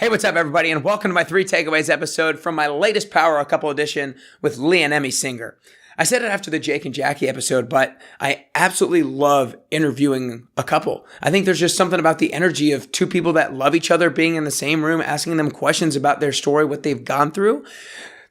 Hey, what's up, everybody, and welcome to my 3 Takeaways episode from my latest Power Couple edition with Lee and Emmy Singer. I said it after the Jake and Jackie episode, but I absolutely love interviewing a couple. I think there's just something about the energy of two people that love each other being in the same room, asking them questions about their story, what they've gone through.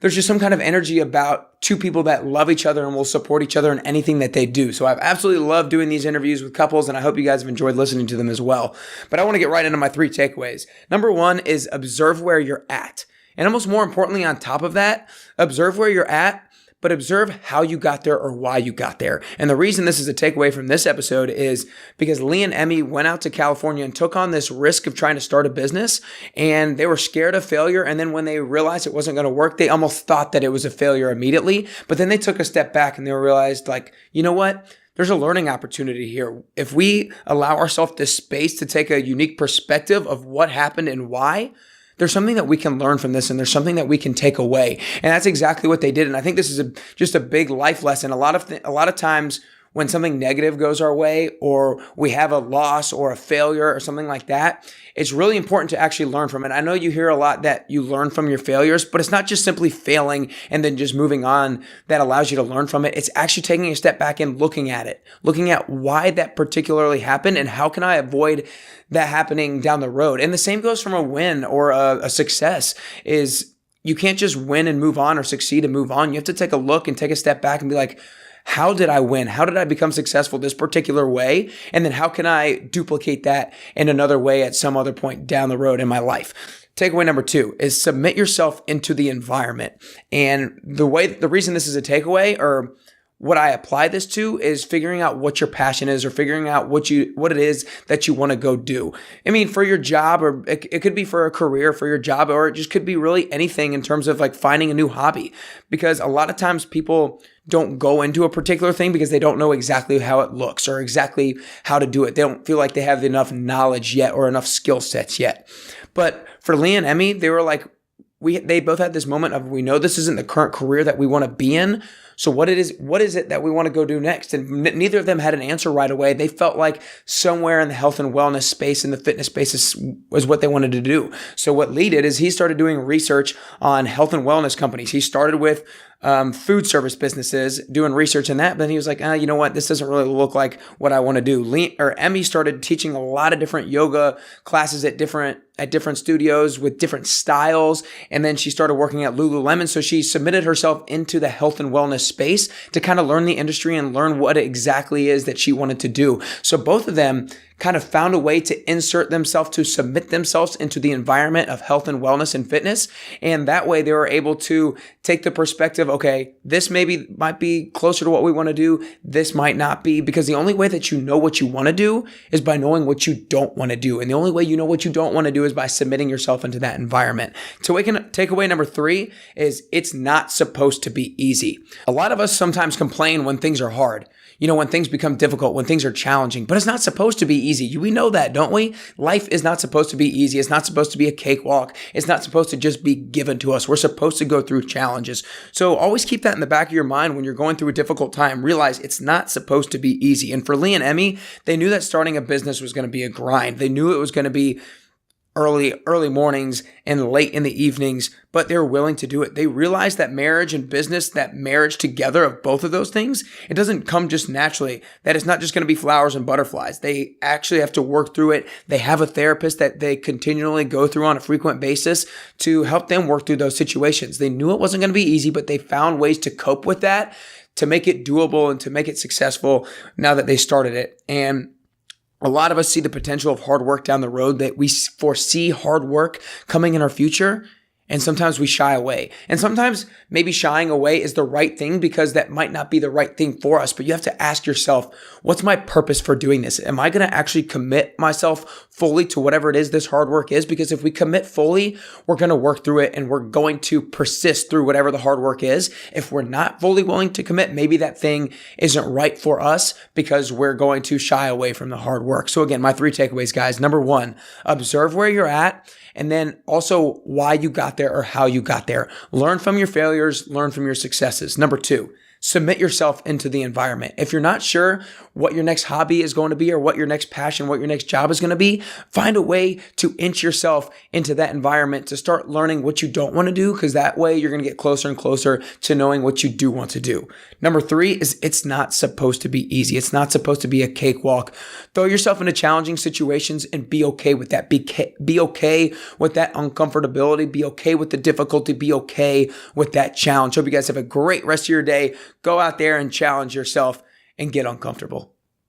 There's just some kind of energy about two people that love each other and will support each other in anything that they do. So I've absolutely loved doing these interviews with couples, and I hope you guys have enjoyed listening to them as well. But I want to get right into my 3 takeaways. Number 1 is observe where you're at. And almost more importantly, on top of that, observe where you're at, but observe how you got there or why you got there. And the reason this is a takeaway from this episode is because Lee and Emmy went out to California and took on this risk of trying to start a business, and they were scared of failure. And then when they realized it wasn't going to work, they almost thought that it was a failure immediately. But then they took a step back and they realized, like, you know what? There's a learning opportunity here. If we allow ourselves this space to take a unique perspective of what happened and why, there's something that we can learn from this, and there's something that we can take away. And that's exactly what they did. And I think this is just a big life lesson. A lot of times when something negative goes our way, or we have a loss or a failure or something like that, it's really important to actually learn from it. I know you hear a lot that you learn from your failures, but it's not just simply failing and then just moving on that allows you to learn from it. It's actually taking a step back and looking at it, looking at why that particularly happened and how can I avoid that happening down the road. And the same goes from a win or a success. Is you can't just win and move on or succeed and move on. You have to take a look and take a step back and be like, how did I win? How did I become successful this particular way? And then how can I duplicate that in another way at some other point down the road in my life? Takeaway number 2 is submit yourself into the environment. And the reason this is a takeaway, or what I apply this to, is figuring out what your passion is, or figuring out what it is that you want to go do. I mean, for your job, or it could be for a career, for your job, or it just could be really anything in terms of like finding a new hobby. Because a lot of times people don't go into a particular thing because they don't know exactly how it looks or exactly how to do it. They don't feel like they have enough knowledge yet or enough skill sets yet. But for Lee and Emmy, they were like, they both had this moment of, we know this isn't the current career that we want to be in. So what is it that we want to go do next? And neither of them had an answer right away. They felt like somewhere in the health and wellness space and the fitness space was what they wanted to do. So what Lee did is he started doing research on health and wellness companies. He started with food service businesses, doing research in that. But then he was like, you know what? This doesn't really look like what I want to do. Emmy started teaching a lot of different yoga classes at different studios with different styles. And then she started working at Lululemon. So she submitted herself into the health and wellness space to kind of learn the industry and learn what it exactly is that she wanted to do. So both of them kind of found a way to insert themselves, to submit themselves into the environment of health and wellness and fitness. And that way they were able to take the perspective, okay, this might be closer to what we want to do. This might not be, because the only way that you know what you want to do is by knowing what you don't want to do. And the only way you know what you don't want to do is by submitting yourself into that environment. Takeaway number 3 is it's not supposed to be easy. A lot of us sometimes complain when things are hard. When things become difficult, when things are challenging, but it's not supposed to be easy. We know that, don't we? Life is not supposed to be easy. It's not supposed to be a cakewalk. It's not supposed to just be given to us. We're supposed to go through challenges. So always keep that in the back of your mind when you're going through a difficult time. Realize it's not supposed to be easy. And for Lee and Emmy, they knew that starting a business was going to be a grind. They knew it was going to be early mornings and late in the evenings, but they were willing to do it. They realized that marriage and business, that marriage together of both of those things, it doesn't come just naturally, that it's not just going to be flowers and butterflies. They actually have to work through it. They have a therapist that they continually go through on a frequent basis to help them work through those situations. They knew it wasn't going to be easy, but they found ways to cope with that, to make it doable and to make it successful now that they started it. And a lot of us see the potential of hard work down the road, that we foresee hard work coming in our future. And sometimes we shy away. And sometimes maybe shying away is the right thing because that might not be the right thing for us. But you have to ask yourself, what's my purpose for doing this? Am I going to actually commit myself fully to whatever it is this hard work is? Because if we commit fully, we're going to work through it and we're going to persist through whatever the hard work is. If we're not fully willing to commit, maybe that thing isn't right for us because we're going to shy away from the hard work. So again, my 3 takeaways, guys. Number 1, observe where you're at. And then also why you got there or how you got there. Learn from your failures, learn from your successes. Number 2, submit yourself into the environment. If you're not sure what your next hobby is going to be or what your next passion, what your next job is going to be, find a way to inch yourself into that environment to start learning what you don't want to do, because that way you're going to get closer and closer to knowing what you do want to do. Number 3 is it's not supposed to be easy. It's not supposed to be a cakewalk. Throw yourself into challenging situations and be okay with that. Be okay with that uncomfortability. Be okay with the difficulty. Be okay with that challenge. Hope you guys have a great rest of your day. Go out there and challenge yourself and get uncomfortable.